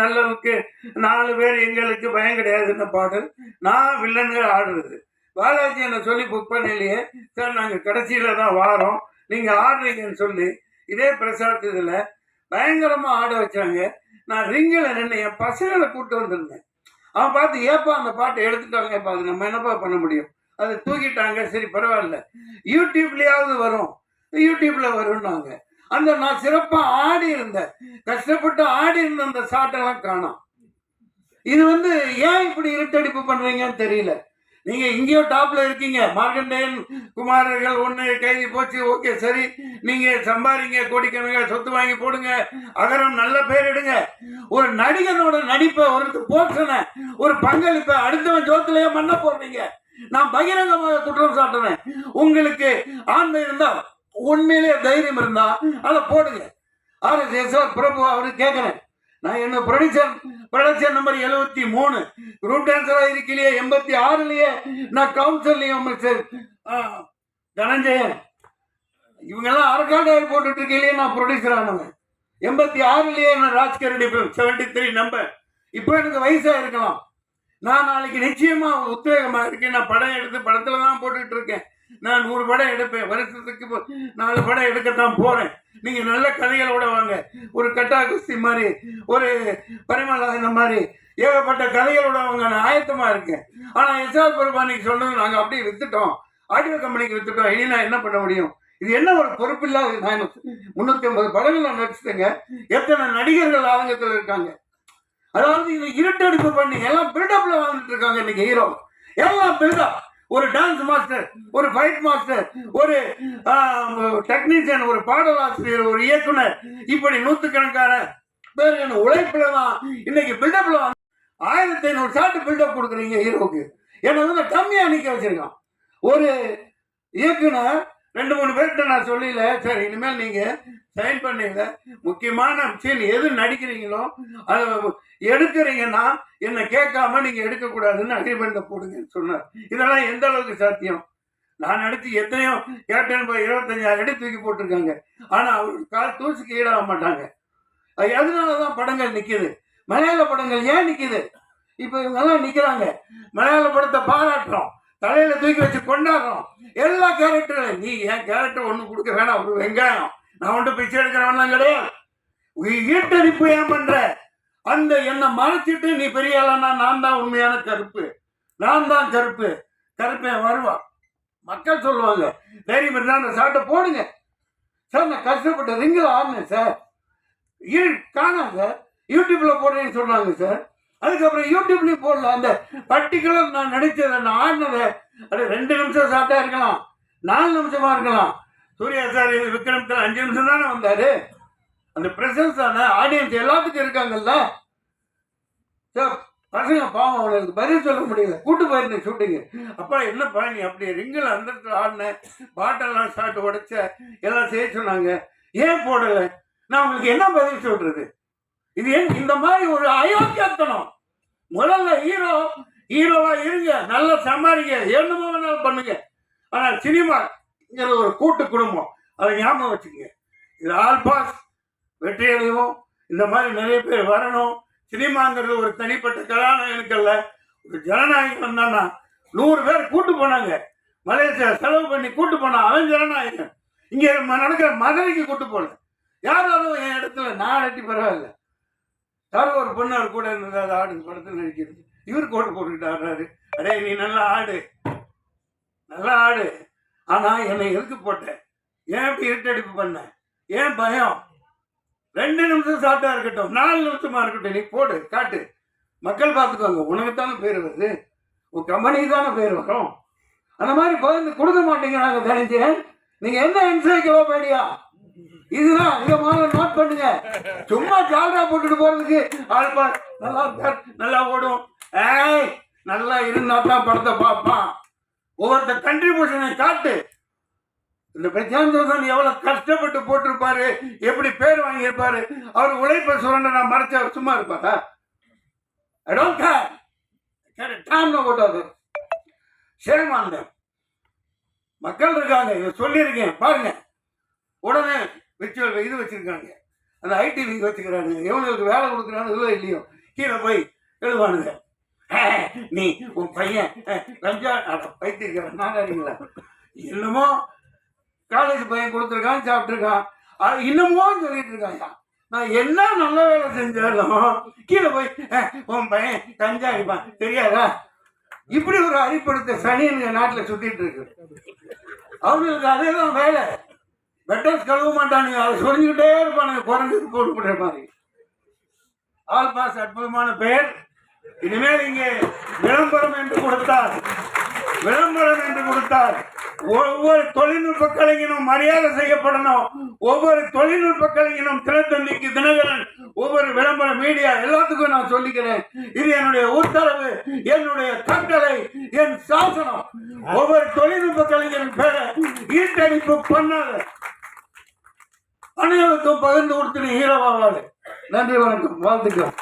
நல்லவுக்கு 4 பேர் எங்களுக்கு பயம் கிடையாதுன்னு பாடல். நான் வில்லன்கள் ஆடுறது. பாலாஜி என்ன சொல்லி புக் பண்ணலையே சார், நாங்கள் கடைசியில் தான் வாரோம், நீங்கள் ஆடுறீங்கன்னு சொல்லி இதே பிரசாத் இதில் பயங்கரமாக ஆட வச்சாங்க. நான் ரிங்கில் நின்று என் பசங்களை கூப்பிட்டு வந்திருந்தேன். அவன் பார்த்து ஏப்பா அந்த பாட்டை எடுத்துட்டாங்க, ஏப்பா அது நம்ம என்னப்பா பண்ண முடியும், அதை தூக்கிட்டாங்க, சரி பரவாயில்ல யூடியூப்லேயாவது வரும், யூடியூப்பில் வரும்னாங்க. அந்த நான் சிறப்பாக ஆடி இருந்தேன், கஷ்டப்பட்டு ஆடி இருந்த அந்த சாட்டெல்லாம் காணோம். இது ஏன் இப்படி இருட்டடிப்பு பண்றீங்கன்னு தெரியல. நீங்க இங்கேயோ டாப்ல இருக்கீங்க, மார்க்கண்டேயன் குமாரர்கள் ஒன்று கைதி போச்சு, ஓகே சரி, நீங்க சம்பாதிங்க, கோடிக்கணக்காக சொத்து வாங்கி போடுங்க, அகரம் நல்ல பேர் எடுங்க. ஒரு நடிகனோட நடிப்பை, ஒரு போர்ஷனை, ஒரு பங்களிப்பை அடுத்தவன் ஜோத்திலேயே மண்ண போடுறீங்க. நான் பகிரங்கமாக குற்றம் சாட்டுறேன். உங்களுக்கு ஆண்மை இருந்தா, உண்மையிலேயே தைரியம் இருந்தா அதை போடுங்க. RSS பிரபு அவரு கேட்கிறேன், நான் என்ன ப்ரொடக்ஷன் நம்பர் 73 குரூப் டான்ஸரா இருக்கலையே, 86லயே நான் கவுன்சிலையும் தனஞ்சயன் இவங்கெல்லாம் அரக்காடு போட்டுட்டு இருக்கலையே நான் ப்ரொடியூசர் ஆனவன். 86லயே நான் ராஜ்கரடி 73 நம்பர். இப்போ எனக்கு வயசா இருக்கலாம், நான் நாளைக்கு நிச்சயமா உத்வேகமா இருக்கேன். நான் படம் எடுத்து படத்துல தான் போட்டுட்டு இருக்கேன். நான் 100 படம் எடுப்பேன், வருஷத்துக்கு 4 படம் எடுக்கத்தான் போறேன். நீங்க நல்ல கதைகளோட வாங்க, ஒரு கட்டா குஸ்தி மாதிரி, ஒரு பரிமளா இந்த மாதிரி ஏகப்பட்ட கதைகளோட வாங்க, நான் ஆயத்தமா இருக்கேன். ஆனா எஸ்ஆர் பிரபானிக்கு சொன்னது நாங்க அப்படியே வித்துட்டோம், ஆடியோ கம்பெனிக்கு வித்துட்டோம், இனி நான் என்ன பண்ண முடியும்? இது என்ன ஒரு பொறுப்பு இல்லாத. நான் 350 படங்கள் நான் நடிச்சுட்டேங்க. எத்தனை நடிகர்கள் ஆரங்கத்தில் இருக்காங்க. அதாவது இது இருட்டடிப்பு பண்ணி எல்லாம் பில்டப்ல வாழ்ந்துட்டு இருக்காங்க இன்னைக்கு ஹீரோ. எல்லாம் பில்டப். ஒரு டான்ஸ் மாஸ்டர், ஒரு ஃபைட் மாஸ்டர், ஒரு டெக்னீஷியன், ஒரு பாடலாசிரியர், ஒரு இயக்குனர், இப்படி நூற்றுக்கணக்கான பேர் உழைப்புல தான் இன்னைக்கு பில்டப்ல 1500 ஷாட் பில்டப் கொடுக்குறீங்க ஹீரோக்கு. என்ன கம்மியா நிக்க வச்சிருக்கான். ஒரு இயக்குனர் 2-3 பேர்கிட்ட நான் சொல்லல, சரி இனிமேல் நீங்க சைன் பண்ணீங்க, முக்கியமான சீன் எது நடிக்கிறீங்களோ அதை எடுக்கிறீங்கன்னா என்னை கேட்காம நீங்க எடுக்கக்கூடாதுன்னு அக்ரிமெண்ட்ல போடுங்கன்னு சொன்னார். இதெல்லாம் எந்த அளவுக்கு சாத்தியம்? நான் நடிச்சு எத்தனையோ கேப்டன் 25,000 அடி தூக்கி போட்டிருக்காங்க. ஆனா அவருக்கு கால் தூசிக்கு ஈடாக மாட்டாங்க. அதனாலதான் படங்கள் நிக்குது. மலையாள படங்கள் ஏன் நிக்குது? இப்ப இவங்கெல்லாம் நிக்கிறாங்க, மலையாள படத்தை பாராட்டுறோம், தலையில தூக்கி வச்சு கொண்டாடுறோம். எல்லா கேரக்டரும் நீ என் கேரக்டர் ஒண்ணு கொடுக்க வேணாம், ஒரு வெங்காயம், நான் ஒன்று பிச்சை எடுக்கிறவன்லாம் கிடையாது. ஈட்டடிப்பு ஏன் பண்ற? அந்த என்னை மறைச்சிட்டு நீ பெரிய ஆளானா நான் தான் உண்மையான கருப்பு, நான் தான் கருப்பு, கருப்பேன் வருவான். மக்கள் சொல்லுவாங்க, தைரியம் இருந்தா அந்த சாட்டை போடுங்க சார். நான் கஷ்டப்பட்ட ரிங்கில் ஆடினேன் சார், காணாம் சார், யூடியூப்ல போடுறேன்னு சொன்னாங்க சார். அதுக்கப்புறம் யூடியூப்லயும் போடல. அந்த பர்டிகுலர் நான் நடிச்சதை, நான் ஆடினதை, அது 2 நிமிஷம் சாட்டா இருக்கலாம், 4 நிமிஷமா இருக்கலாம். சூர்யா சார் விக்ரமத்தில் 5 நிமிஷம் தானே வந்தாரு. அந்த பிரசன்ஸ் தானே, ஆடியன்ஸ் எல்லாத்துக்கும் இருக்காங்கல்ல சார். பசங்க பாவம், அவங்களுக்கு பதில் சொல்ல முடியல, கூட்டு போயிருந்தேன் ஷூட்டிங்கு. அப்பா என்னப்பா நீ அப்படி ரிங்கில் அந்த இடத்துல ஆடின, பாட்டெல்லாம் ஷாட் உடைச்ச, எல்லாம் செய்ய சொன்னாங்க, ஏன் போடல? நான் உங்களுக்கு என்ன பதில் சொல்றது? இது ஏன் இந்த மாதிரி ஒரு அயோக்கியத்தனம்? முதல்ல ஹீரோவா இருங்க, நல்லா சம்பாதிங்க, என்னமோ வேணாலும் பண்ணுங்க. ஆனால் சினிமா ஒரு கூட்டு குடும்பம், அதை ஞாபகம் வச்சுக்கோங்க. இது ஆல் பாஸ் வெற்றி அடைவோம். இந்த மாதிரி நிறைய பேர் வரணும். சினிமாங்கிறது ஒரு தனிப்பட்ட கதாநாயகனுக்கு அல்ல, ஒரு ஜனநாயகம் தானா. 100 பேர் கூட்டு போனாங்க, மலேசியா செலவு பண்ணி கூட்டு போனா, அவன் ஜனநாயகன். இங்க நடக்கிற மதுரைக்கு கூட்டு போல, யாராலும் என் இடத்துல நான் அடட்டி பரவாயில்ல. யாரோ ஒரு பொண்ணு அவர் கூட இருந்தது, அது ஆடு படத்தில் நடிக்கிறது, இவர் கோட்டு போட்டுக்கிட்டு ஆடுறாரு. அடே நீ நல்லா ஆடு, நல்லா ஆடு, ஆனா என்னை எதுக்கு போட்ட? ஏன் இப்படி இருட்டடிப்பு பண்ண? ஏன் பயம்? 2 நிமிஷம் சாப்பிட்டா இருக்கட்டும், 4 நிமிஷமா இருக்கட்டும், நீ போடு, காட்டு, மக்கள் பார்த்துக்கோங்க. உனக்குத்தானே பேர் வருது, உன் கம்பெனிக்கு தானே பேர் வரும். அந்த மாதிரி பகிர்ந்து கொடுக்க மாட்டேங்கிறாங்க. தெரிஞ்சேன் நீங்க என்ன என்சைக்ளோபீடியா இதுதான், இதை முதல்ல நோட் பண்ணுங்க. சும்மா ஜால்ரா போட்டுட்டு போறதுக்கு ஆள்பா நல்லா இருக்கார், நல்லா ஓடும், ஏய் நல்லா இருந்தா தான் படத்தை பார்ப்பான். ஒவ்வொருத்த கண்ட்ரிபியூஷனை காட்டு. இந்த பிரசாந்த் எவ்வளவு கஷ்டப்பட்டு போட்டிருப்பாரு, எப்படி பேர் வாங்கியிருப்பாரு. அவர் உழைப்ப சுரண்ட நான் மறைச்ச அவர் சும்மா இருப்பாரா? ஐ டோன்ட் கேர், டைம் போட்டாது சேமாந்த மக்கள் இருக்காங்க. இதை சொல்லியிருக்கேன் பாருங்க. உடனே விர்ச்சுவல் இது வச்சிருக்காங்க. அந்த ஐடி விங் வச்சுக்கிறானுங்க, எவனுக்கு வேலை கொடுக்குறானுங்களோ இல்லையோ கீழே போய் எழுவானுங்க. நீ உன் பையன் லஞ்சா பைத்திருக்கான் நாடாடிங்களா, இன்னமோ காலேஜ் பையன் கொடுத்துருக்கான் சாப்பிட்டுருக்கான், இன்னமும் சொல்லிட்டு இருக்காங்க. நான் என்ன நல்ல வேலை செஞ்சாலும் கீழே போய் உன் பையன் கஞ்சா அடிப்பான் தெரியாதா? இப்படி ஒரு அடிப்படுத்த சனி எங்க நாட்டில் சுத்திட்டு இருக்கு. அவங்களுக்கு அதேதான் வேலை. பெட்டர்ஸ் கழுவ மாட்டானுங்க, அதை சொல்லிக்கிட்டே இருப்பானுங்க, குறைஞ்சு போட்டு மாதிரி. ஆல் பாஸ் அற்புதமான பெயர். இனிமேல் இங்கே விளம்பரம் என்று கொடுத்தார் ஒவ்வொரு தொழில்நுட்ப கலைஞனும் மரியாதை செய்யப்படணும். ஒவ்வொரு தொழில்நுட்ப கலைஞனும் தினத்தந்திக்கு தினகரன், ஒவ்வொரு விளம்பர மீடியா எல்லாத்துக்கும் நான் சொல்லிக்கிறேன். இது என்னுடைய உத்தரவு, என்னுடைய கட்டளை, என் சாசனம். ஒவ்வொரு தொழில்நுட்ப கலைஞரின் பேரை ஈட்டடிப்பு பண்ணாத, அனைவருக்கும் பகிர்ந்து கொடுத்துட்டு ஹீரோவாவாது. நன்றி, வணக்கம், வாழ்த்துக்கள்.